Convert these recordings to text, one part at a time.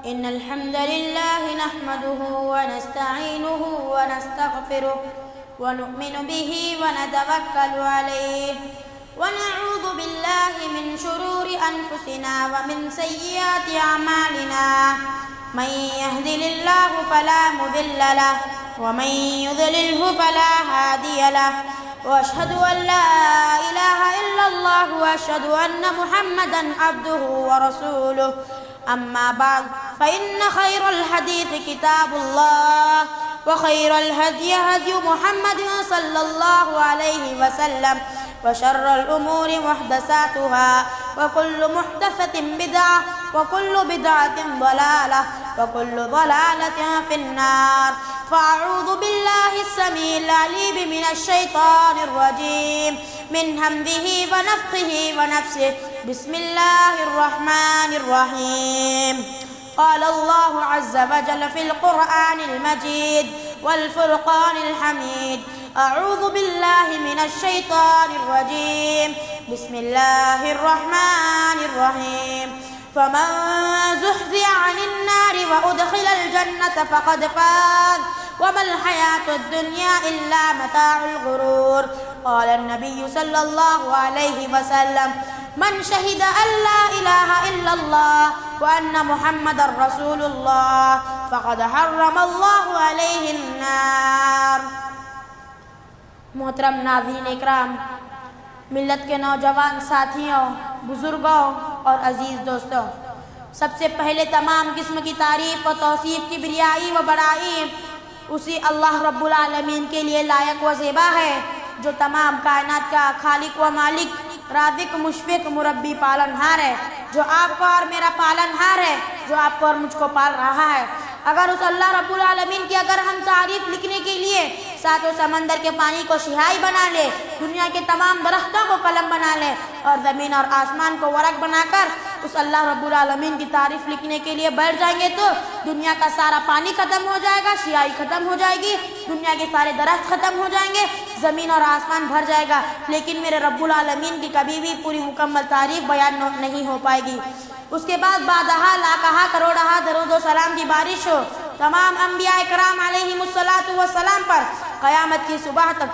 إن الحمد لله نحمده ونستعينه ونستغفره ونؤمن به ونتوكل عليه ونعوذ بالله من شرور أنفسنا ومن سيئات أعمالنا من يهده الله فلا مضل له ومن يضلله فلا هادي له وأشهد أن لا إله إلا الله وأشهد أن محمدا عبده ورسوله أما بعد فإن خير الحديث كتاب الله وخير الهدي هدي محمد صلى الله عليه وسلم وشر الأمور محدثاتها وكل محدثة بدعة وكل بدعة ضلالة وكل ضلالة في النار فأعوذ بالله السميع العليم من الشيطان الرجيم من همزه ونفخه ونفسه بسم الله الرحمن الرحيم قال الله عز وجل في القرآن المجيد والفرقان الحميد أعوذ بالله من الشيطان الرجيم بسم الله الرحمن الرحيم فمن زحزح عن النار وأدخل الجنة فقد فاز وما الحياة الدنيا إلا متاع الغرور قال النبي صلى الله عليه وسلم من شهد أن لا إله إلا الله وأن محمد رسول الله فقد حرم الله عليه النار. محترم ناظرین اکرام، ملت کے نوجوان ساتھیوں، بزرگوں اور عزیز دوستوں، سب سے پہلے تمام قسم کی تعریف و توصیف کی بریائی و بڑائی اسی اللہ رب العالمین کے لیے لائق و زیبا ہے جو تمام کائنات کا خالق و مالک، رازق، مشفق، مربی، پالنہار ہے، جو آپ کو اور میرا پالنہار ہے، جو آپ کو اور مجھ کو پال رہا ہے. اگر اس اللہ رب العالمین کی اگر ہم تعریف لکھنے کے لیے ساتوں سمندر کے پانی کو شہائی بنا لے، دنیا کے تمام درختوں کو قلم بنا لے اور زمین اور آسمان کو ورق بنا کر اس اللہ رب العالمین کی تعریف لکھنے کے لیے بیٹھ جائیں گے تو دنیا کا سارا پانی ختم ہو جائے گا، شہائی ختم ہو جائے گی، دنیا کے سارے درخت ختم ہو جائیں گے، زمین اور آسمان بھر جائے گا، لیکن میرے رب العالمین کی کبھی بھی پوری مکمل تعریف بیان نہیں ہو پائے گی. اس کے بعد بادہا لاکہا کروڑہا درود و سلام کی بارش ہو تمام انبیاء کرام علیہم السلام پر قیامت کی صبح تک،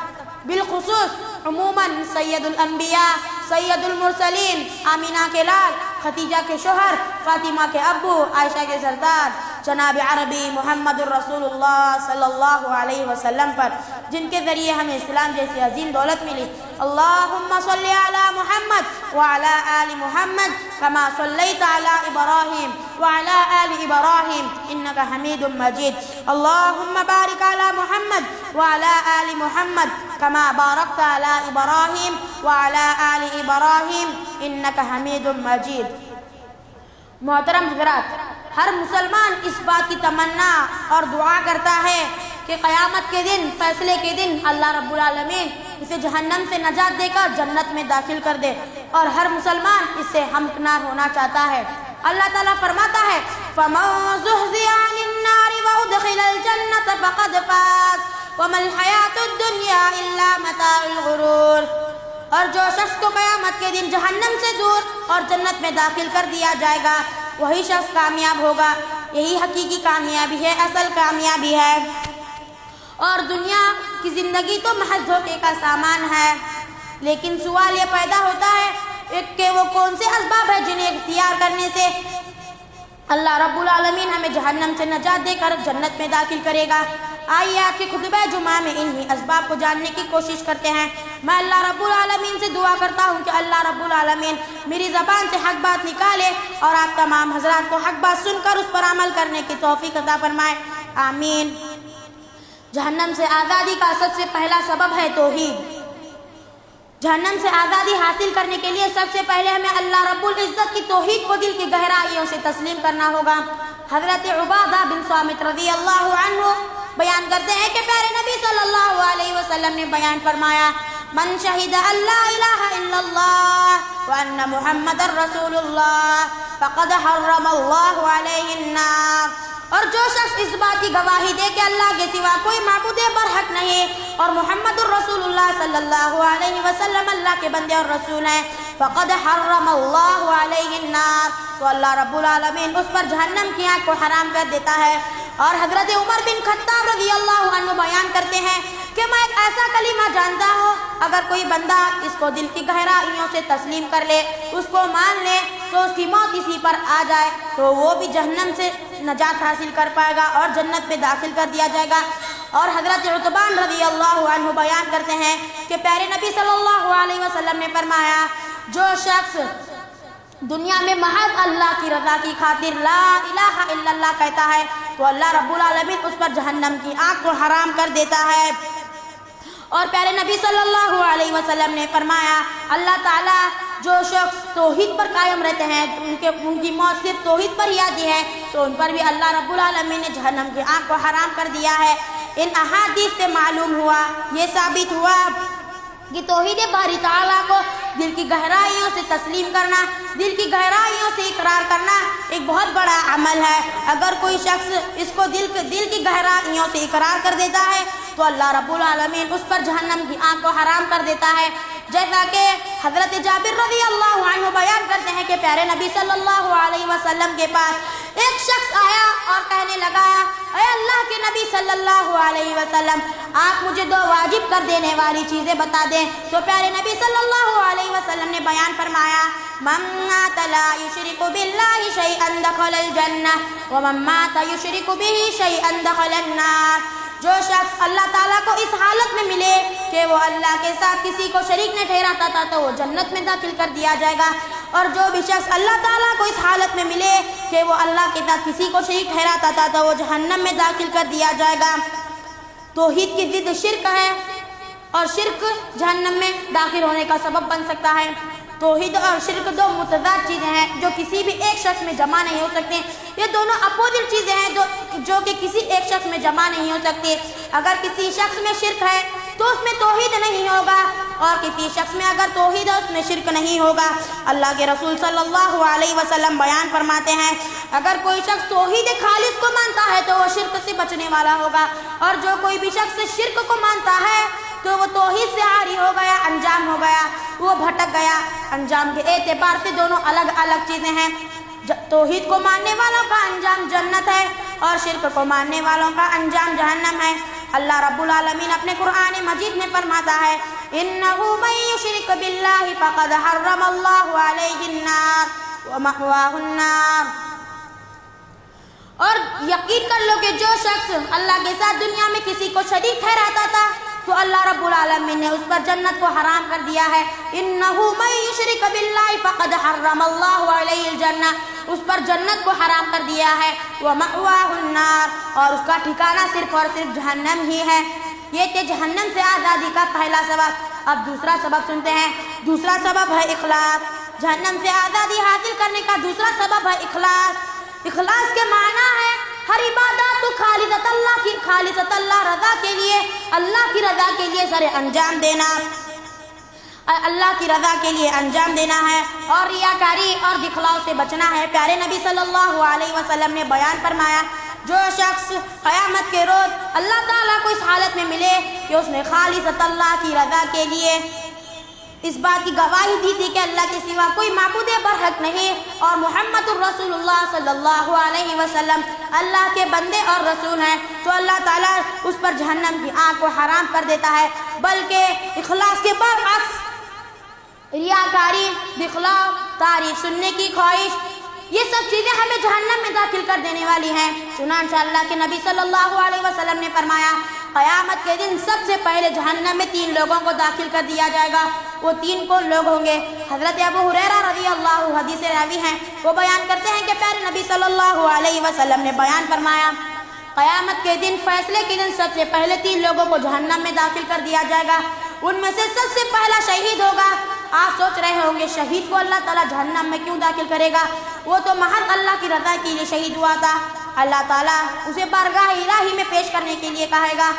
بالخصوص عموماً سید الانبیاء، سید المرسلین، آمینہ کے لال، خدیجہ کے شوہر، فاطمہ کے ابو، عائشہ کے سردار جناب عربی محمد الرسول اللہ صلی اللہ علیہ وسلم پر، جن کے ذریعے ہمیں اسلام جیسی عظیم دولت ملی. اللہم صلی علی محمد وعلی آل محمد کما صلیت علی ابراہیم وعلی آل ابراہیم انکا حمید مجید. اللہم بارک علی محمد وعلی آل محمد کما بارکت علی ابراہیم وعلی آل ابراہیم انکا حمید مجید. محترم حضرات، ہر مسلمان اس بات کی تمنا اور دعا کرتا ہے کہ قیامت کے دن، فیصلے کے دن اللہ رب العالمین اسے جہنم سے نجات دے کر جنت میں داخل کر دے، اور ہر مسلمان اس سے ہمکنار ہونا چاہتا ہے. اللہ تعالیٰ فرماتا ہے فَمَن زُحْزِحَ عَنِ النَّارِ وَأُدْخِلَ الْجَنَّةَ فَقَدْ فَازَ وَمَا الْحَيَاةُ الدُّنْيَا إِلَّا مَتَاعُ الْغُرُورِ. اور جو شخص کو قیامت کے دن جہنم سے دور اور جنت میں داخل کر دیا جائے گا وہی شخص کامیاب ہوگا. یہی حقیقی کامیابی ہے، اصل کامیابی ہے. اور دنیا کی زندگی تو محض دھوکے کا سامان ہے، لیکن سوال یہ پیدا ہوتا ہے کہ وہ کون سے اسباب ہیں جنہیں اختیار کرنے سے اللہ رب العالمین ہمیں جہنم سے نجات دے کر جنت میں داخل کرے گا. آئیے آپ کے خطبہ جمعہ میں انہی اسباب کو جاننے کی کوشش کرتے ہیں. میں اللہ رب العالمین سے دعا کرتا ہوں کہ اللہ رب العالمین میری زبان سے حق بات نکالے اور آپ تمام حضرات کو حق بات سن کر اس پر عمل کرنے کی توفیق عطا فرمائے، آمین. جہنم سے آزادی کا سب سے پہلا سبب ہے توحید. جہنم سے آزادی حاصل کرنے کے لیے سب سے پہلے ہمیں اللہ رب العزت کی توحید کو دل کی گہرائیوں سے تسلیم کرنا ہوگا. حضرت عبادہ بن صامت رضی اللہ عنہ بیان کرتے ہیں کہ پیارے نبی صلی اللہ علیہ وسلم نے بیان فرمایا من شہد ان لا الہ الا اللہ وان محمد رسول اللہ فقد حرم اللہ علیہ النار. اور جو شخص اس بات کی گواہی دے کہ اللہ کے سوا کوئی معبود برحق نہیں اور محمد الرسول اللہ صلی اللہ علیہ وسلم اللہ کے بندے اور رسول ہیں، فقد حرم اللہ علیہ النار، تو اللہ رب العالمین اس پر جہنم کی آگ کو حرام کر دیتا ہے۔ اور حضرت عمر بن خطاب رضی اللہ عنہ بیان کرتے ہیں کہ میں ایک ایسا کلمہ جانتا ہوں، اگر کوئی بندہ اس کو دل کی گہرائیوں سے تسلیم کر لے، اس کو مان لے، تو اس کی موت اسی پر آ جائے تو وہ بھی جہنم سے نجات حاصل کر پائے گا اور جنت میں داخل کر دیا جائے گا۔ اور حضرت عتبان رضی اللہ عنہ بیان کرتے ہیں کہ پیارے نبی صلی اللہ علیہ وسلم نے فرمایا، جو شخص دنیا میں محض اللہ کی رضا کی خاطر لا الہ الا اللہ کہتا ہے تو اللہ رب العالمین اس پر جہنم کی آگ کو حرام کر دیتا ہے۔ اور پیارے نبی صلی اللہ علیہ وسلم نے فرمایا، اللہ تعالیٰ جو شخص توحید پر قائم رہتے ہیں، ان کی موت صرف توحید پر ہی آتی ہے، تو ان پر بھی اللہ رب العالمین نے جہنم کی آگ کو حرام کر دیا ہے۔ ان احادیث سے معلوم ہوا، یہ ثابت ہوا کہ توحید باری تعالیٰ کو دل کی گہرائیوں سے تسلیم کرنا، دل کی گہرائیوں سے اقرار کرنا ایک بہت بڑا عمل ہے۔ اگر کوئی شخص اس کو دل کی گہرائیوں سے اقرار کر دیتا ہے تو اللہ رب العالمین اس پر جہنم کی آگ کو حرام کر دیتا ہے۔ جیسا کہ حضرت جابر رضی اللہ عنہ بیان کرتے ہیں کہ پیارے نبی صلی اللہ علیہ وسلم کے پاس ایک شخص آیا اور کہنے لگا، اے اللہ کے نبی صلی اللہ علیہ وسلم، آپ مجھے دو واجب کر دینے والی چیزیں بتا دیں۔ تو پیارے نبی صلی اللہ علیہ وسلم نے بیان فرمایا، من مات لا یشرک باللہ شیئا دخل الجنہ ومن مات یشرک بہ شیئا دخل النار۔ جو شخص اللہ تعالیٰ کو اس حالت میں ملے کہ وہ اللہ کے ساتھ کسی کو شریک نہیں ٹھہراتا تھا تو وہ جنت میں داخل کر دیا جائے گا، اور جو بھی شخص اللہ تعالیٰ کو اس حالت میں ملے کہ وہ اللہ کے ساتھ کسی کو شریک ٹھہراتا تھا تو وہ جہنم میں داخل کر دیا جائے گا۔ توحید کی ضد شرک ہے، اور شرک جہنم میں داخل ہونے کا سبب بن سکتا ہے۔ توحید اور شرک دو متضاد چیزیں ہیں جو کسی بھی ایک شخص میں جمع نہیں ہو سکتے۔ یہ دونوں اپوزٹ چیزیں ہیں جو کہ کسی ایک شخص میں جمع نہیں ہو سکتے۔ اگر کسی شخص میں شرک ہے تو اس میں توحید نہیں ہوگا، اور کسی شخص میں اگر توحید ہے اس میں شرک نہیں ہوگا۔ اللہ کے رسول صلی اللہ علیہ وسلم بیان فرماتے ہیں، اگر کوئی شخص توحید خالص کو مانتا ہے تو وہ شرک سے بچنے والا ہوگا، اور جو کوئی بھی شخص شرک کو مانتا ہے تو وہ توحید سے عاری ہو گیا، انجام ہو گیا، وہ بھٹک گیا۔ انجام کے اعتبار سے دونوں الگ الگ چیزیں ہیں۔ توحید کو ماننے والوں کا انجام جنت ہے، اور شرک کو ماننے والوں کا انجام جہنم ہے۔ اللہ رب العالمین اپنے قرآن مجید میں فرماتا ہے، اِنَّهُ مَن يُشْرِكْ بِاللَّهِ فَقَدْ حَرَّمَ اللَّهُ عَلَيْهِ النَّارَ وَمَأْوَاهُ النَّارُ۔ اور یقین کر لو کہ جو شخص اللہ کے ساتھ دنیا میں کسی کو شریک ٹھہراتا تھا تو اللہ رب العالمین نے اس پر جنت کو حرام کر دیا ہے۔ اِنَّهُ مَن يُشْرِكْ بِاللَّهِ فَقَدْ حَرَّمَ اللَّهُ عَلَيْهِ الْجَنَّةَ، اس پر جنت کو حرام کر دیا ہے۔ وَمَأْوَاهُ النَّارُ، اور اس کا ٹھکانہ صرف اور صرف جہنم ہی ہے۔ یہ کہ جہنم سے آزادی کا پہلا سبب۔ اب دوسرا سبب سنتے ہیں۔ دوسرا سبب ہے اخلاص۔ جہنم سے آزادی حاصل کرنے کا دوسرا سبب ہے اخلاص۔ اخلاص کے معنی ہے ہر عبادت تو خالصت اللہ رضا کے لیے، اللہ کی رضا کے لیے سر انجام دینا، اللہ کی رضا کے لیے انجام دینا ہے، اور ریاکاری اور دکھلاؤ سے بچنا ہے۔ پیارے نبی صلی اللہ علیہ وسلم نے بیان فرمایا، جو شخص قیامت کے روز اللہ تعالیٰ کو اس حالت میں ملے کہ اس نے خالصت اللہ کی رضا کے لیے اس بات کی گواہی دی تھی کہ اللہ کے سوا کوئی معبود برحق نہیں، اور محمد الرسول اللہ صلی اللہ علیہ وسلم اللہ کے بندے اور رسول ہیں، تو اللہ تعالیٰ اس پر جہنم کی آگ کو حرام کر دیتا ہے۔ بلکہ اخلاص کے برعکس ریاکاری، دکھلاؤ، تعریف سننے کی خواہش، یہ سب چیزیں ہمیں جہنم میں داخل کر دینے والی ہیں۔ چنانچہ اللہ کے نبی صلی اللہ علیہ وسلم نے فرمایا، قیامت کے دن سب سے پہلے جہنم میں 3 لوگوں کو داخل کر دیا جائے گا۔ وہ 3 کون لوگ ہوں گے؟ حضرت ابو ہریرہ رضی اللہ عنہ حدیث راوی ہیں، وہ بیان کرتے ہیں کہ پیارے نبی صلی اللہ علیہ وسلم نے بیان فرمایا، قیامت کے دن، فیصلے کے دن سب سے پہلے 3 لوگوں کو جہنم میں داخل کر دیا جائے گا۔ ان میں سے سب سے پہلا شہید ہوگا۔ آپ سوچ رہے ہوں گے شہید کو اللہ تعالیٰ جہنم میں کیوں داخل کرے گا؟ وہ تو محض اللہ کی رضا کے لیے شہید ہوا تھا۔ اللہ تعالیٰ اسے بارگاہ الہی میں پیش کرنے کے لیے کہے گا،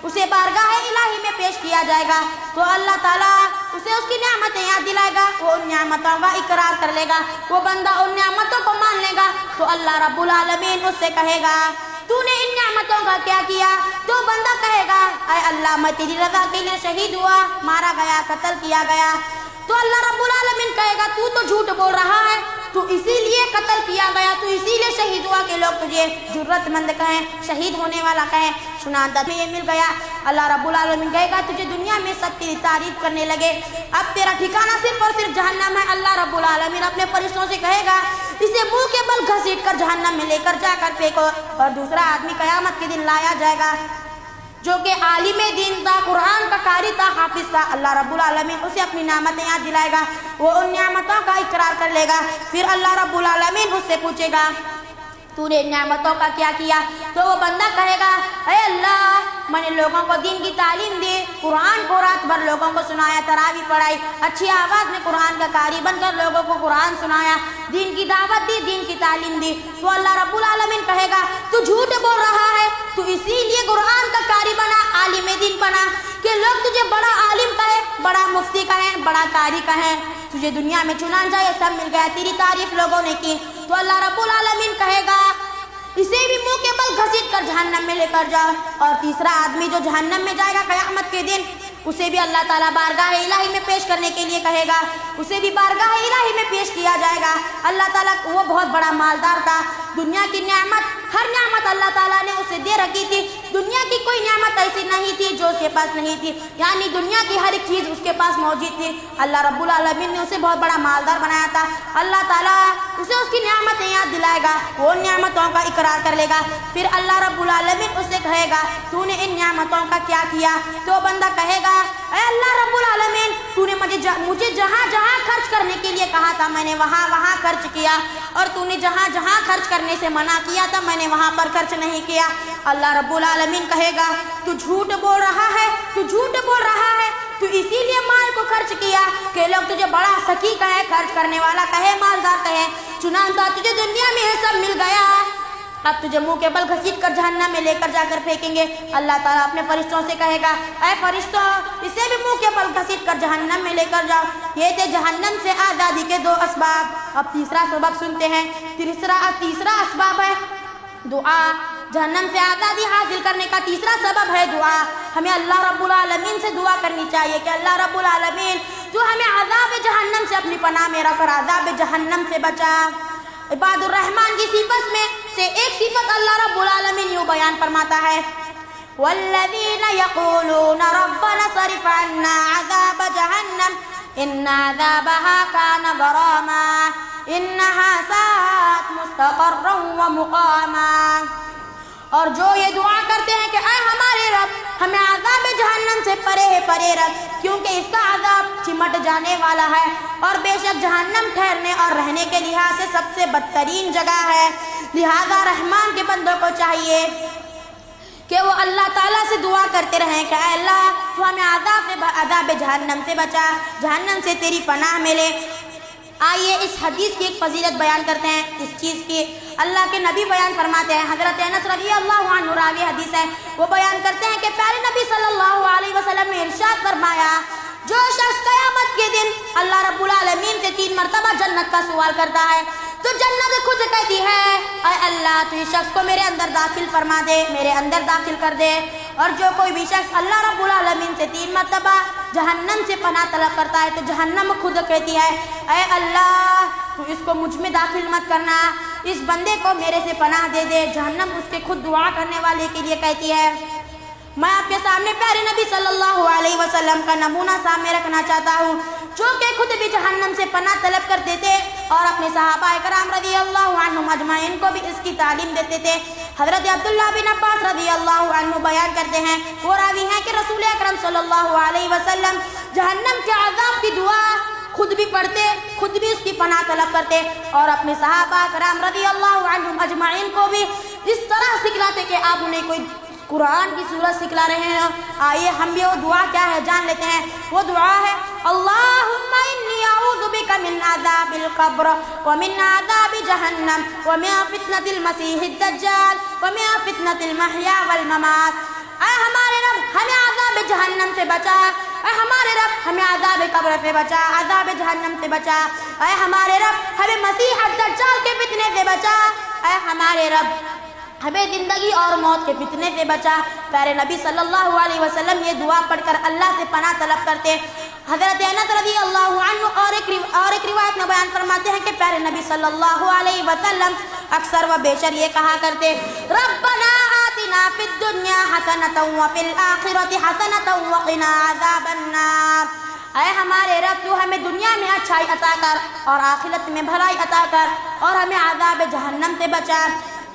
اسے بارگاہ الہی میں پیش کیا جائے گا، تو اللہ تعالیٰ اسے اس کی نعمتیں یاد دلائے گا، وہ ان نعمتوں کا اقرار کر لے گا، وہ بندہ ان نعمتوں کو مان لے گا، تو اللہ رب العالمین اس سے کہے گا، تو نے ان نعمتوں کا کیا کیا؟ تو بندہ کہے گا، اے اللہ میں تیری رضا کے لیے شہید ہوا، مارا گیا، قتل کیا گیا۔ تو اللہ رب العالمین کہے گا، تو جھوٹ بول رہا ہے، تو اسی لیے قتل کیا گیا، تو اسی لیے شہید ہوا کہ لوگ تجھے جرت مند کہیں، شہید ہونے والا کہیں۔ چنانچہ یہ مل گیا، اللہ رب العالمین کہے گا تجھے دنیا میں سب تیری تعریف کرنے لگے، اب تیرا ٹھکانہ صرف اور صرف جہنم ہے۔ اللہ رب العالمین اپنے فرشتوں سے کہے گا اسے منہ کے بل گھسیٹ کر جہنم میں لے کر جا کر پھینکو، اور دوسرا آدمی قیامت کے دن لایا جائے گا جو کہ عالم دین تھا، قرآن کا قاری تھا، حافظ تھا۔ اللہ رب العالمین اسے اپنی نعمتیں یاد دلائے گا، وہ ان نعمتوں کا اقرار کر لے گا۔ پھر اللہ رب العالمین اس سے پوچھے گا تو نے نعمتوں کا کیا کیا؟ تو وہ بندہ کہے گا اے اللہ میں نے لوگوں کو دین کی تعلیم دی، قرآن کو رات بھر لوگوں کو سنایا، تراویح پڑھائی، اچھی آواز میں قرآن کا قاری بن کر لوگوں کو قرآن سنایا، دین کی دعوت دی، دین کی تعلیم دی۔ تو اللہ رب العالمین کہے گا تو جھوٹ بول رہا ہے، تو اسی لیے قرآن کا قاری بنا، عالم دین بنا کہ لوگ تجھے بڑا عالم کہیں، بڑا مفتی کہیں، بڑا قاری کہیں، تجھے دنیا میں چنانچہ یہ سب مل گیا، تیری تعریف لوگوں نے کی۔ تو اللہ رب العالمین کہے گا اسے بھی منہ کے بل گھسیٹ کر جہنم میں لے کر جاؤ، اور تیسرا آدمی جو جہنم میں جائے گا قیامت کے دن، اسے بھی اللہ تعالیٰ بارگاہ الہی میں پیش کرنے کے لیے کہے گا، اسے بھی بارگاہ الہی میں پیش کیا جائے گا۔ اللہ تعالیٰ وہ بہت بڑا مالدار تھا، دنیا کی نعمت، ہر نعمت اللہ تعالیٰ نے اسے دے رکھی تھی، دنیا کی کوئی نعمت ایسی نہیں تھی جو اس کے پاس نہیں تھی، یعنی دنیا کی ہر ایک چیز اس کے پاس موجود تھی۔ اللہ رب العالمین نے اسے بہت بڑا مالدار بنایا تھا۔ اللہ تعالیٰ اسے اس کی نعمتیں یاد دلائے گا، وہ ان نعمتوں کا اقرار کر لے گا۔ پھر اللہ رب العالمین اسے کہے گا تو نے ان نعمتوں کا کیا کیا؟ تو بندہ کہے گا اے اللہ رب العالمین تو نے مجھے جہاں جہاں خرچ کرنے کے لیے کہا تھا میں نے وہاں وہاں خرچ کیا، اور تو نے جہاں جہاں خرچ کرنے سے منع کیا تھا میں نے وہاں پر خرچ نہیں کیا۔ اللہ رب العالمین کہے گا تو جھوٹ بول رہا ہے، تو جھوٹ بول رہا ہے، تو اسی لیے مال کو خرچ کیا کہ لوگ تجھے بڑا سخی کہے، خرچ کرنے والا کہے، مالدار کہے، چنانچہ تجھے دنیا میں یہ سب مل گیا، اب تجھے منہ کے بل گھسیٹ کر جہنم میں لے کر جا کر پھینکیں گے۔ اللہ تعالیٰ اپنے فرشتوں سے کہے گا اے فرشتوں اسے بھی منہ کے بل گھسیٹ کر جہنم میں لے کر جاؤ۔ یہ تھے جہنم سے آزادی کے دو اسباب۔ اب تیسرا سبب سنتے ہیں۔ تیسرا اسباب ہے دعا۔ جہنم سے آزادی حاصل کرنے کا تیسرا سبب ہے دعا۔ ہمیں اللہ رب العالمین سے دعا کرنی چاہیے کہ اللہ رب العالمین تو ہمیں عذاب جہنم سے اپنی پناہ میں رکھ کر عذاب جہنم سے بچا۔ عباد الرحمن کی صفت میں سے ایک صفت اللہ رب العالمین یوں بیان فرماتا ہے والذین یقولون ربنا صرف عنا عذاب جہنم ان عذابها کان غراما انها ساءت مستقرا ومقاما۔ اور جو یہ دعا کرتے ہیں کہ اے ہمارے رب ہمیں عذاب جہنم سے پرے رکھ، کیونکہ اس کا عذاب چمٹ جانے والا ہے، اور بے شک جہنم ٹھہرنے اور رہنے کے لحاظ سے سب سے بدترین جگہ ہے۔ لہذا رحمان کے بندوں کو چاہیے کہ وہ اللہ تعالیٰ سے دعا کرتے رہیں کہ اے اللہ تو ہمیں عذاب جہنم سے بچا، جہنم سے تیری پناہ ملے۔ آئیے اس حدیث کی ایک فضیلت بیان کرتے ہیں۔ اس چیز کی اللہ کے نبی بیان فرماتے ہیں، حضرت انس رضی اللہ عنہ راوی حدیث ہے، وہ بیان کرتے ہیں کہ پیارے نبی صلی اللہ علیہ وسلم نے ارشاد فرمایا جو شخص قیامت کے دن اللہ رب العالمین سے 3 مرتبہ جنت کا سوال کرتا ہے تو جنت خود کہتی ہے اے اللہ تو اس شخص کو میرے اندر داخل فرما دے، میرے اندر داخل کر دے۔ اور جو کوئی بھی شخص اللہ رب العالمین سے 3 مرتبہ جہنم سے پناہ طلب کرتا ہے تو جہنم خود کہتی ہے اے اللہ تو اس کو مجھ میں داخل مت کرنا، اس بندے کو میرے سے پناہ دے دے۔ جہنم اس کے خود دعا کرنے والے کے لیے کہتی ہے۔ میں آپ کے سامنے پیارے نبی صلی اللہ علیہ وسلم کا نمونہ سامنے رکھنا چاہتا ہوں جو کہ خود بھی جہنم سے پناہ طلب کرتے تھے اور اپنے صحابہ کرام رضی اللہ عنہم اجمعین کو بھی اس کی تعلیم دیتے تھے۔ حضرت عبداللہ بن عباس رضی اللہ عنہ بیان کرتے ہیں، وہ راوی ہیں کہ رسول اکرم صلی اللہ علیہ وسلم جہنم کے عذاب کی دعا خود بھی پڑھتے، خود بھی اس کی پناہ طلب کرتے اور اپنے صحابہ کرام رضی اللہ عنہم اجمعین کو بھی اس طرح سکھلاتے کہ آپ انہیں کوئی قرآن کی سورت سکھلا رہے ہیں۔ آئیے ہم بھی وہ دعا کیا ہے جان لیتے ہیں۔ وہ دعا ہے اللہم انی اعوذ بک من عذاب القبر ومن عذاب جہنم ومن فتنة المسیح الدجال ومن فتنة المحیا والممات۔ اے ہمارے رب ہمیں عذاب جہنم سے بچا، اے ہمارے رب ہمیں عذاب قبر سے بچا، عذاب جہنم سے بچا، اے ہمارے رب ہمیں مسیح الدجال کے فتنے سے بچا، اے ہمارے رب ہمیں زندگی اور موت کے فتنے سے بچا۔ پیارے نبی صلی اللہ علیہ وسلم یہ دعا پڑھ کر اللہ سے پناہ طلب کرتے۔ حضرت انس رضی اللہ عنہ اور ایک روایت میں بیان فرماتے ہیں کہ پیارے نبی صلی اللہ علیہ وسلم اکثر و بیشر یہ کہا کرتے، ربنا آتنا فی الدنیا حسنۃ وفی الآخرۃ حسنۃ وقنا عذاب النار، اے ہمارے رب تو ہمیں دنیا میں اچھائی عطا کر اور آخرت میں بھلائی عطا کر اور ہمیں عذاب جہنم سے بچا۔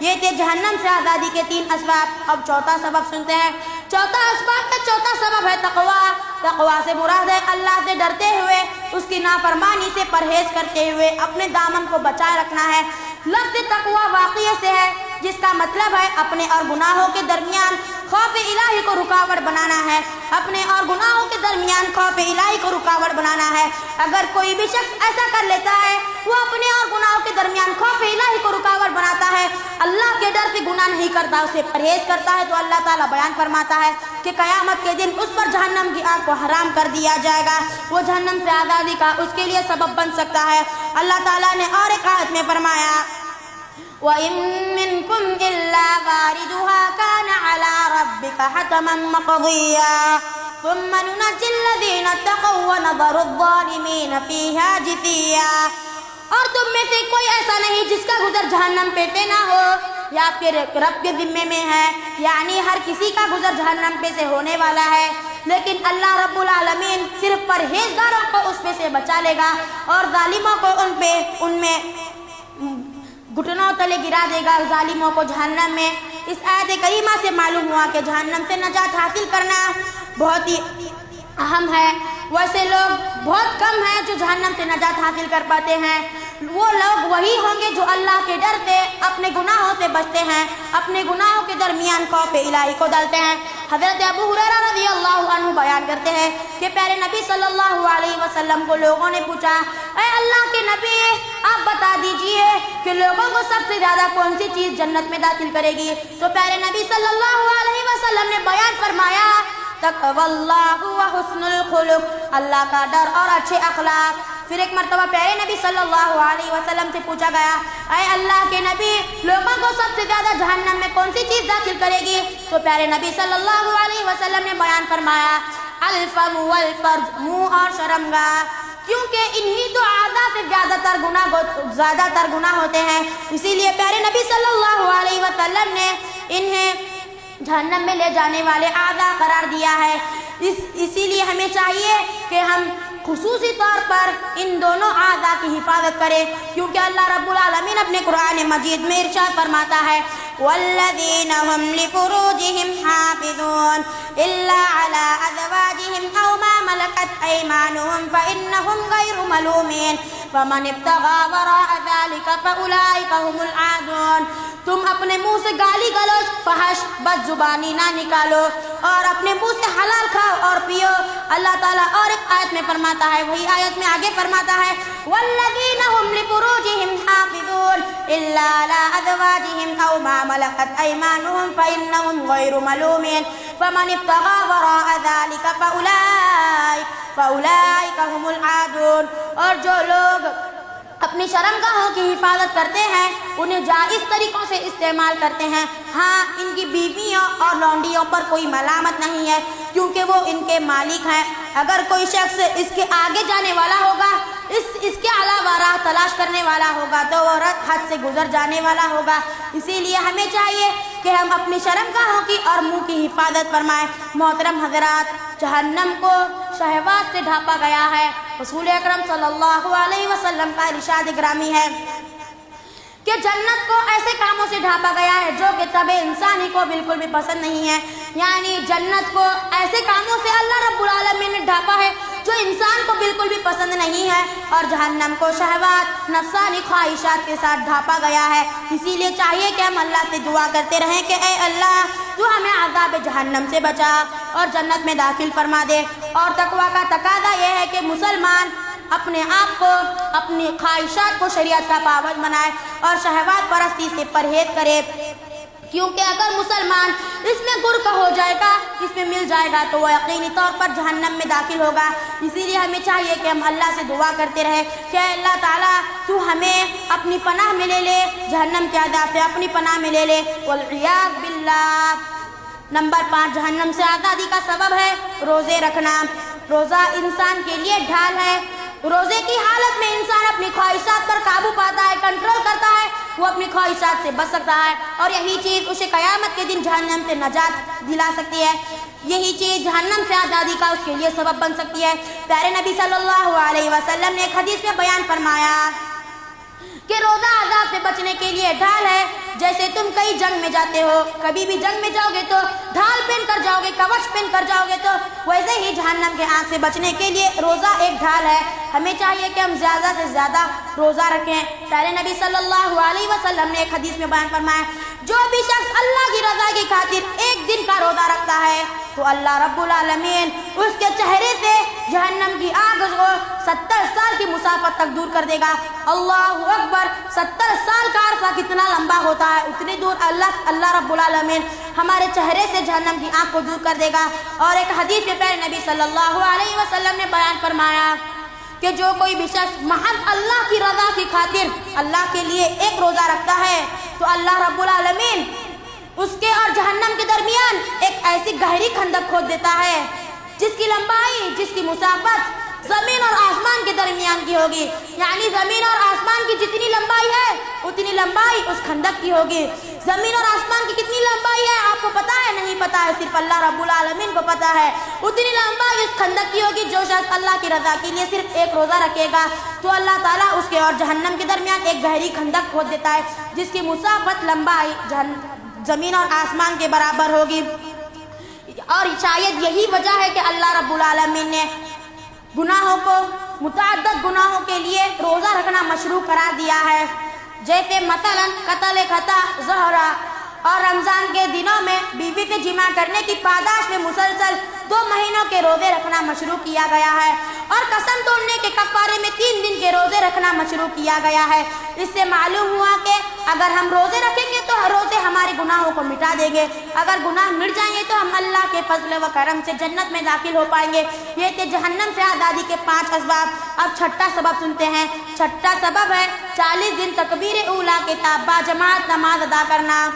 یہ تھے جہنم سے آزادی کے 3 اسباب۔ اب چوتھا سبب سنتے ہیں۔ چوتھا اسباب کا چوتھا سبب ہے تقویٰ۔ تقویٰ سے مراد ہے اللہ سے ڈرتے ہوئے، اس کی نافرمانی سے پرہیز کرتے ہوئے اپنے دامن کو بچائے رکھنا ہے۔ لفظ تقویٰ واقعے سے ہے جس کا مطلب ہے اپنے اور گناہوں کے درمیان خوف الہی کو رکاوٹ بنانا ہے۔ اپنے اور گناہوں کے درمیان خوف الہی کو رکاوٹ بنانا ہے۔ اگر کوئی بھی شخص ایسا کر لیتا ہے، وہ اپنے اور گناہوں کے درمیان خوف الہی کو رکاوٹ بناتا ہے، اللہ کے ڈر سے گناہ نہیں کرتا، اسے پرہیز کرتا ہے، تو اللہ تعالیٰ بیان فرماتا ہے کہ قیامت کے دن اس پر جہنم کی آگ کو حرام کر دیا جائے گا۔ وہ جہنم سے آزادی کا اس کے لیے سبب بن سکتا ہے۔ اللہ تعالیٰ نے اور ایک آیت میں فرمایا، وَإِن مِّنكُمْ إِلَّا وَارِدُهَا كَانَ عَلَىٰ رَبِّكَ حَتَمًا مَّقْضِيًّا ثُمَّ نُنَجِّي الَّذِينَ اتَّقَوْا وَنَذَرُ الظَّالِمِينَ فِيهَا جِثِيًّا۔ اور تم میں سے کوئی ایسا نہیں جس کا گزر جہنم پہ سے نہ ہو، یا آپ کے رب کے ذمے میں ہے، یعنی ہر کسی کا گزر جہنم پہ سے ہونے والا ہے، لیکن اللہ رب العالمین صرف پرہیزگاروں کو اس میں سے بچا لے گا اور ظالموں کو ان میں گھٹنوں تلے گرا دے گا، ظالموں کو جہنم میں۔ اس آیت کریمہ سے معلوم ہوا کہ جہنم سے نجات حاصل کرنا بہت ہی اہم ہے۔ ویسے لوگ بہت کم ہیں جو جہنم سے نجات حاصل کر پاتے ہیں۔ وہ لوگ وہی ہوں گے جو اللہ کے ڈر سے اپنے گناہوں سے بچتے ہیں، اپنے گناہوں کے درمیان خوف الہی کو ڈالتے ہیں۔ حضرت ابو ہریرہ رضی اللہ عنہ بیان کرتے ہیں کہ پیارے نبی صلی اللہ علیہ وسلم کو لوگوں نے پوچھا، اے اللہ کے نبی، آپ بتا دیجئے کہ لوگوں کو سب سے زیادہ کون سی چیز جنت میں داخل کرے گی؟ تو پیارے نبی صلی اللہ علیہ وسلم نے بیان فرمایا، تقوی اللہ و حسن الخلق، اللہ کا ڈر اور اچھے اخلاق۔ پھر ایک مرتبہ پیارے نبی صلی اللہ علیہ وسلم سے پوچھا گیا، اے اللہ کے نبی، لوگوں کو سب سے زیادہ جہنم میں کون سی چیز داخل کرے گی؟ تو پیارے نبی صلی اللہ علیہ وسلم نے بیان فرمایا، الفم والفرج، منہ اور شرمگاہ، کیونکہ انہی تو اعضاء سے زیادہ تر گناہ ہوتے ہیں، اسی لیے پیارے نبی صلی اللہ علیہ وسلم نے انہیں جہنم میں لے جانے والے اعضاء قرار دیا ہے۔ اسی لیے ہمیں چاہیے کہ ہم خصوصی طور پر ان دونوں اعضاء کی حفاظت کریں، کیونکہ اللہ رب العالمین اپنے قرآن مجید میں ارشاد فرماتا ہے، والذین هم لفروجهم حافظون الا على ازواجهم او ما ملكت ايمانهم فانهم غير ملومين فمن ابتغى وراء ذلك فاولئك هم العادون۔ تم اپنے منہ سے گالی گلوچ، فحش، بد زبانی نہ نکالو اور اپنے منہ سے حلال کھاؤ اور پیو۔ اللہ تعالیٰ اور ایک آیت میں فرماتا ہے، وہی آیت میں آگے فرماتا ہے، والذین هم لفروجهم حافظون الا على ازواجهم او ما ملكت ايمانهم فانهم غير ملومين فمن ابتغى وراء ذلك فاولئك هم العادون۔ اور جو لوگ اپنی شرمگاہوں کی حفاظت کرتے ہیں، انہیں جائز طریقوں سے استعمال کرتے ہیں، ہاں ان کی بیویوں اور لونڈیوں پر کوئی ملامت نہیں ہے، کیونکہ وہ ان کے مالک ہیں۔ اگر کوئی شخص اس کے آگے جانے والا ہوگا، اس کے علاوہ راہ تلاش کرنے والا ہوگا، تو وہ حد سے گزر جانے والا ہوگا۔ اسی لیے ہمیں چاہیے کہ ہم اپنی شرمگاہوں کی اور منہ کی حفاظت فرمائیں۔ محترم حضرات، جہنم کو شہوات سے ڈھانپا گیا ہے۔ رسول اکرم صلی اللہ علیہ وسلم کا ارشاد گرامی ہے کہ جنت کو ایسے کاموں سے ڈھانپا گیا ہے جو کہ طبع انسانی کو بالکل بھی پسند نہیں ہے، یعنی جنت کو ایسے کاموں سے اللہ رب العالمین نے ڈھانپا ہے جو انسان کو بالکل بھی پسند نہیں ہے، اور جہنم کو شہوات، نفسانی خواہشات کے ساتھ ڈھانپا گیا ہے۔ اسی لیے چاہیے کہ ہم اللہ سے دعا کرتے رہیں کہ اے اللہ، تو ہمیں عذاب جہنم سے بچا اور جنت میں داخل فرما دے۔ اور تقویٰ کا تقاضا یہ ہے کہ مسلمان اپنے آپ کو، اپنی خواہشات کو شریعت کا پابند بنائے اور شہوات پرستی سے پرہیز کرے، کیونکہ اگر مسلمان اس میں غرق ہو جائے گا، اس میں مل جائے گا، تو وہ یقینی طور پر جہنم میں داخل ہوگا۔ اسی لیے ہمیں چاہیے کہ ہم اللہ سے دعا کرتے رہے کہ اے اللہ تعالیٰ، تو ہمیں اپنی پناہ میں لے لے، جہنم کے عذاب سے اپنی پناہ میں لے لے، والعیاذ باللہ۔ نمبر 5، جہنم سے آزادی کا سبب ہے روزے رکھنا۔ روزہ انسان کے لیے ڈھال ہے۔ روزے کی حالت میں انسان اپنی خواہشات پر قابو پاتا ہے، کنٹرول کرتا ہے، وہ اپنی خواہشات سے بچ سکتا ہے، اور یہی چیز اسے قیامت کے دن جہنم سے نجات دلا سکتی ہے، یہی چیز جہنم سے آزادی کا اس کے لیے سبب بن سکتی ہے۔ پیارے نبی صلی اللہ علیہ وسلم نے ایک حدیث میں بیان فرمایا کہ روزہ عذاب سے بچنے کے لیے ڈھال ہے۔ جیسے تم کئی جنگ میں جاتے ہو، کبھی بھی جنگ میں جاؤ گے تو ڈھال پہن کر جاؤ گے، کوچ پہن کر جاؤ گے، تو ویسے ہی جہنم کے آگ سے بچنے کے لیے روزہ ایک ڈھال ہے۔ ہمیں چاہیے کہ ہم زیادہ سے زیادہ روزہ رکھیں۔ پیارے نبی صلی اللہ علیہ وسلم نے ایک حدیث میں بیان فرمایا جو بھی شخص اللہ کی رضا کی خاطر ایک دن کا روزہ رکھتا ہے تو اللہ رب العالمین اس کے چہرے سے جہنم کی آگ کو 70 سال کی مسافت تک دور کر دے گا۔ اللہ اکبر! 70 سال کا عرصہ کتنا لمبا ہوتا ہے، اتنی دور اللہ رب العالمین ہمارے چہرے سے جہنم کی آگ کو دور کر دے گا۔ اور ایک حدیث میں پیارے نبی صلی اللہ علیہ وسلم نے بیان فرمایا کہ جو کوئی بھی شخص محض اللہ کی رضا کی خاطر اللہ کے لیے ایک روزہ رکھتا ہے تو اللہ رب العالمین اس کے اور جہنم کے درمیان ایک ایسی گہری خندق کھود دیتا ہے جس کی لمبائی، جس کی مسافت زمین اور آسمان کے درمیان کی ہوگی، یعنی زمین اور آسمان کی جتنی لمبائی ہے اتنی لمبائی اس خندق کی ہوگی۔ زمین اور آسمان کی کتنی لمبائی ہے آپ کو پتا ہے؟ نہیں پتا ہے، صرف اللہ رب العالمین کو پتا ہے۔ اتنی لمبائی اس خندق کی ہوگی۔ جو شخص اللہ کی رضا کے لیے صرف ایک روزہ رکھے گا تو اللہ تعالیٰ اس کے اور جہنم کے درمیان ایک گہری خندق کھود دیتا ہے جس کی مسافت لمبائی زمین اور آسمان کے برابر ہوگی۔ اور شاید یہی وجہ ہے کہ اللہ رب العالمین نے گناہوں کو، متعدد گناہوں کے لیے روزہ رکھنا مشروع قرار دیا ہے، جیسے مثلا قتل خطا، زہرا، اور رمضان کے دنوں میں بیوی سے جماع کرنے کی پاداش میں مسلسل 2 مہینوں کے روزے رکھنا مشروع کیا گیا ہے، اور قسم توڑنے کے کفارے میں 3 دن کے روزے رکھنا مشروع کیا گیا ہے۔ اس سے معلوم ہوا کہ اگر ہم روزے رکھیں گے تو روزے ہمارے گناہوں کو مٹا دیں گے، اگر گناہ مٹ جائیں گے تو ہم اللہ کے فضل و کرم سے جنت میں داخل ہو پائیں گے۔ یہ تھے جہنم سے آزادی کے 5 اسباب۔ اب چھٹا سبب سنتے ہیں۔ چھٹا سبب ہے 40 دن تکبیر اولیٰ کے ساتھ باجماعت نماز ادا کرنا۔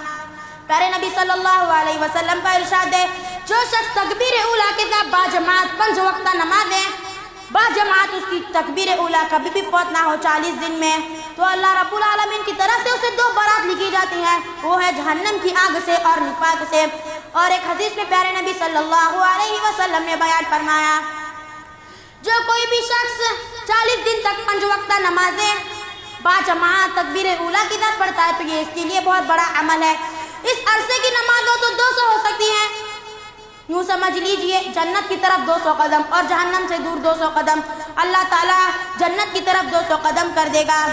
پیارے نبی صلی اللہ علیہ وسلم کا ارشاد ہے جو شخص تکبیر اولیٰ کے ساتھ باجماعت 5 وقتہ نمازیں باجماعت اس کی تکبیر اولیٰ کبھی بھی فوت نہ ہو 40 دن میں، تو اللہ رب العالمین کی طرف سے اسے 2 برات لکھی جاتی ہیں، وہ ہے جہنم کی آگ سے اور نفاق سے۔ اور ایک حدیث میں پیارے نبی صلی اللہ علیہ وسلم نے بیان فرمایا جو کوئی بھی شخص 40 دن تک 5 وقتہ نمازیں باجماعت تکبیر اولیٰ کی ساتھ پڑھتا ہے تو یہ اس کے لیے بہت بڑا عمل ہے۔ اس عرصے کی نمازوں تو 200 ہو سکتی ہیں، یوں سمجھ لیجئے جنت کی طرف 200 قدم اور جہنم سے دور 200 قدم۔ اللہ تعالیٰ جنت کی طرف 200 قدم کر دے گا،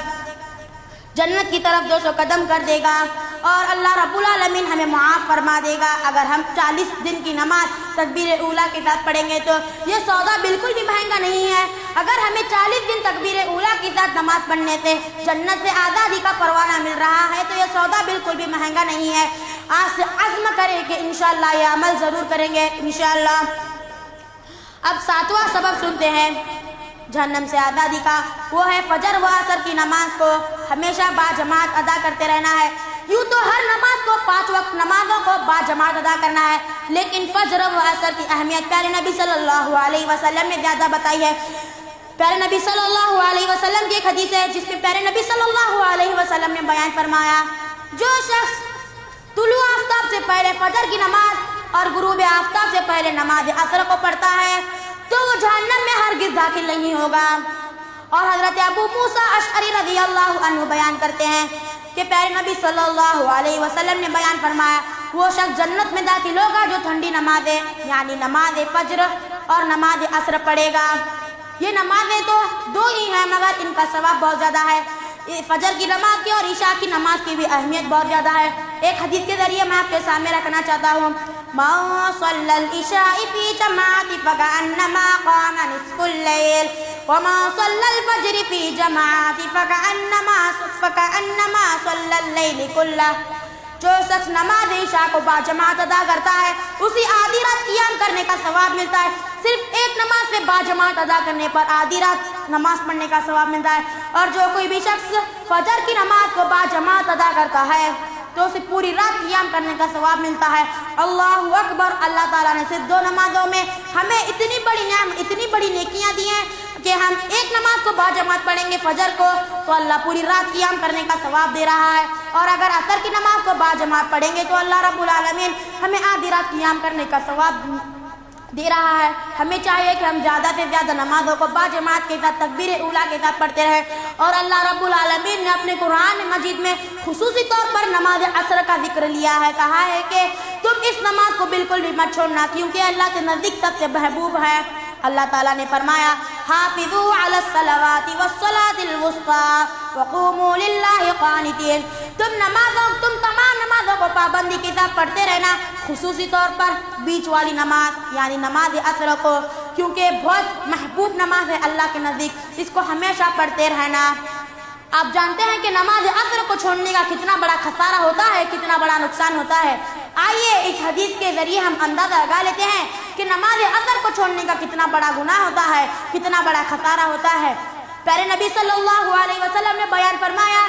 جنت کی طرف 200 قدم کر دے گا، اور اللہ رب العالمین ہمیں معاف فرما دے گا اگر ہم 40 دن کی نماز تکبیر اولیٰ کے ساتھ پڑھیں گے۔ تو یہ سودا بالکل بھی مہنگا نہیں ہے۔ اگر ہمیں 40 دن تکبیر اولیٰ کے ساتھ نماز پڑھنے سے جنت سے آزادی کا پروانہ مل رہا ہے تو یہ سودا بالکل بھی مہنگا نہیں ہے۔ آج سے عزم کریں کہ انشاءاللہ یہ عمل ضرور کریں گے انشاءاللہ۔ اب 7واں سبب سنتے ہیں جہنم سے آزادی کا، وہ ہے فجر و عصر کی نماز کو ہمیشہ باجماعت ادا کرتے رہنا ہے۔ یوں تو ہر نماز کو 5 وقت نمازوں کو باجماعت ادا کرنا ہے، لیکن فجر و عصر کی اہمیت پیارے نبی صلی اللہ علیہ وسلم نے زیادہ بتائی ہے۔ پیارے نبی صلی اللہ علیہ وسلم کی ایک حدیث ہے جس میں پیارے نبی صلی اللہ علیہ وسلم نے بیان فرمایا جو شخص طلوع آفتاب سے پہلے فجر کی نماز اور غروب آفتاب سے پہلے نماز عصر کو پڑھتا ہے تو وہ جہنم میں ہرگز داخل نہیں ہوگا۔ اور حضرت ابو موسیٰ اشعری رضی اللہ عنہ بیان کرتے ہیں کہ پیارے نبی صلی اللہ علیہ وسلم نے بیان فرمایا وہ شخص جنت میں داخل ہوگا جو ٹھنڈی نمازیں یعنی نماز فجر اور نماز عصر پڑھے گا۔ یہ نمازیں تو 2 ہی ہیں مگر ان کا ثواب بہت زیادہ ہے۔ فجر کی نماز کی اور عشاء کی نماز کی بھی اہمیت بہت زیادہ ہے۔ ایک حدیث کے ذریعے میں آپ کے سامنے رکھنا چاہتا ہوں من صلی العشاء فی جماعت فکأنما قام نصف اللیل ومن صلی الفجر فی جماعت فکأنما صلی اللیل کلہ۔ جو شخص نماز عشاء کو باجماعت ادا کرتا ہے اسی آدھی رات قیام کرنے کا ثواب ملتا ہے۔ صرف ایک نماز سے باجماعت ادا کرنے پر آدھی رات نماز پڑھنے کا ثواب ملتا ہے۔ اور جو کوئی بھی شخص فجر کی نماز کو باجماعت ادا کرتا ہے تو اسے پوری رات قیام کرنے کا ثواب ملتا ہے۔ اللہ اکبر، اللہ تعالیٰ نے صرف 2 نمازوں میں ہمیں اتنی بڑی نیکیاں دی ہیں کہ ہم ایک نماز کو باجماعت پڑھیں گے فجر کو تو اللہ پوری رات قیام کرنے کا ثواب دے رہا ہے، اور اگر عصر کی نماز کو باجماعت پڑھیں گے تو اللہ رب العالمین ہمیں آدھی رات قیام کرنے کا ثواب دے رہا ہے۔ ہمیں چاہیے کہ ہم زیادہ سے زیادہ نمازوں کو باجماعت کے ساتھ تکبیر اولیٰ کے ساتھ پڑھتے رہیں، اور اللہ رب العالمین نے اپنے قرآن مجید میں خصوصی طور پر نماز عصر کا ذکر لیا ہے، کہا ہے کہ تم اس نماز کو بالکل بھی مت چھوڑنا کیونکہ اللہ کے نزدیک سب سے محبوب ہے۔ اللہ تعالیٰ نے فرمایا حافظوا علی الصلوات والصلاة الوسطی وقوموا للہ قانتین، تم تمام نمازوں کو پابندی کے ساتھ پڑھتے رہنا، خصوصی طور پر بیچ والی نماز یعنی نماز عصر کو، کیونکہ بہت محبوب نماز ہے اللہ کے نزدیک، اس کو ہمیشہ پڑھتے رہنا۔ آپ جانتے ہیں کہ نماز عصر کو چھوڑنے کا کتنا بڑا خسارہ ہوتا ہے، کتنا بڑا نقصان ہوتا ہے۔ آئیے اس حدیث کے ذریعے ہم اندازہ لگا لیتے ہیں کہ نماز عصر کو چھوڑنے کا کتنا بڑا گناہ ہوتا ہے، کتنا بڑا خسارہ ہوتا ہے۔ پیارے نبی صلی اللہ علیہ وسلم نے بیان فرمایا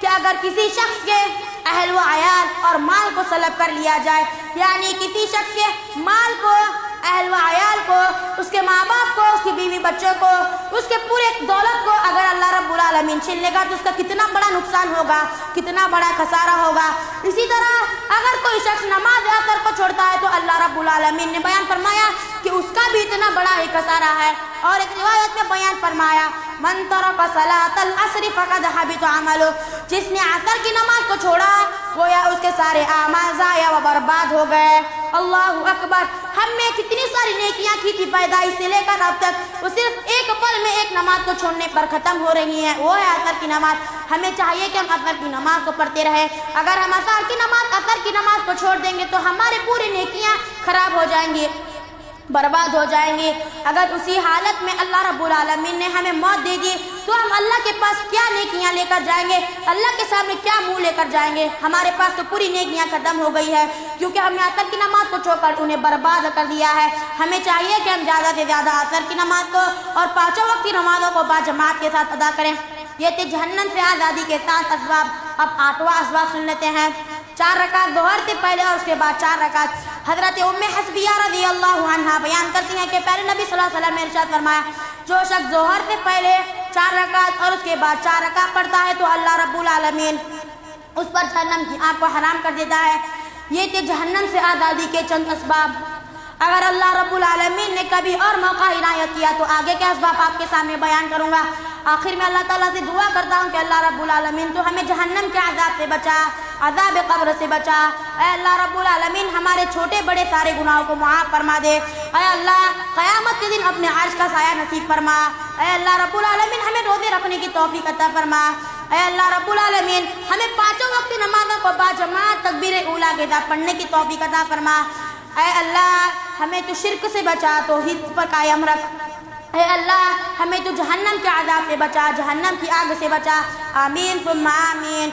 کہ اگر کسی شخص کے اہل و عیال اور مال کو سلب کر لیا جائے، یعنی کسی شخص کے مال کو، اہل و عیال کو، اس کے ماں باپ کو، اس کی بیوی بچوں کو، اس کے پورے دولت کو اگر اللہ رب العالمین چھین لے گا تو اس کا کتنا بڑا نقصان ہوگا، کتنا بڑا خسارہ ہوگا۔ اسی طرح اگر کوئی شخص نماز عصر کو چھوڑتا ہے تو اللہ رب العالمین نے بیان فرمایا کہ اس کا بھی اتنا بڑا ہی خسارہ ہے، اور ایک روایت میں بیان فرمایا من ترک صلاۃ العصر فقد حبط عملہ، جس نے عصر کی نماز کو چھوڑا گویا اس کے سارے اعمال ضائع و برباد ہو گئے۔ اللہ اکبر، ہم نے کتنی ساری نیکیاں کی تھی پیدائش سے لے کر اب تک، وہ صرف ایک پل میں ایک نماز کو چھوڑنے پر ختم ہو رہی ہیں، وہ ہے عصر کی نماز۔ ہمیں چاہیے کہ ہم عصر کی نماز کو پڑھتے رہیں۔ اگر ہم عصر کی نماز کو چھوڑ دیں گے تو ہمارے پوری نیکیاں خراب ہو جائیں گی، برباد ہو جائیں گے۔ اگر اسی حالت میں اللہ رب العالمین نے ہمیں موت دے دی تو ہم اللہ کے پاس کیا نیکیاں لے کر جائیں گے، اللہ کے سامنے کیا منہ لے کر جائیں گے؟ ہمارے پاس تو پوری نیکیاں ختم ہو گئی ہے کیونکہ ہم نے عصر کی نماز کو چھوڑ کر انہیں برباد کر دیا ہے۔ ہمیں چاہیے کہ ہم زیادہ سے زیادہ عصر کی نماز کو اور 5 وقت کی نمازوں کو باجماعت کے ساتھ ادا کریں۔ یہ تھے جہنم سے آزادی کے 7 اسباب۔ اب 8واں اسباب سن لیتے ہیں۔ 4 رکعت ظہر سے پہلے اور اس کے بعد 4 رکعت۔ حضرت ام حسبیہ رضی اللہ عنہا بیان کرتی ہیں کہ پیارے نبی صلی اللہ علیہ وسلم نے ارشاد فرمایا جو شخص ظہر سے پہلے 4 رکعت اور اس کے بعد 4 رکعت پڑھتا ہے تو اللہ رب العالمین اس پر جہنم کی آگ کو حرام کر دیتا ہے۔ یہ تھے جہنم سے آزادی کے چند اسباب۔ اگر اللہ رب العالمین نے کبھی اور موقع عنایت کیا تو آگے کے اسباب آپ کے سامنے بیان کروں گا۔ آخر میں اللہ تعالیٰ سے دعا کرتا ہوں کہ اللہ رب العالمین تو ہمیں جہنم کے عذاب سے بچا، عذاب قبر سے بچا۔ اے اللہ رب العالمین ہمارے چھوٹے بڑے سارے گناہوں کو معاف فرما دے۔ اے اللہ قیامت کے دن اپنے عرش کا سایہ نصیب فرما۔ اے اللہ رب العالمین ہمیں روزے رکھنے کی توفیق عطا فرما۔ اے اللہ رب العالمین ہمیں 5 وقت نمازوں کو باجماعت تکبیر اولیٰ کے ساتھ پڑھنے کی توفیق عطا فرما۔ اے اللہ ہمیں تو شرک سے بچا، توحید پر قائم رکھ۔ اے اللہ ہمیں تو جہنم کے عذاب سے بچا، جہنم کی آگ سے بچا۔ آمین ثم آمین۔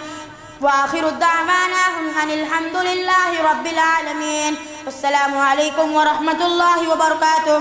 وآخر الدعوانا ان الحمد للہ رب العالمین۔ السلام علیکم ورحمۃ اللہ وبرکاتہ۔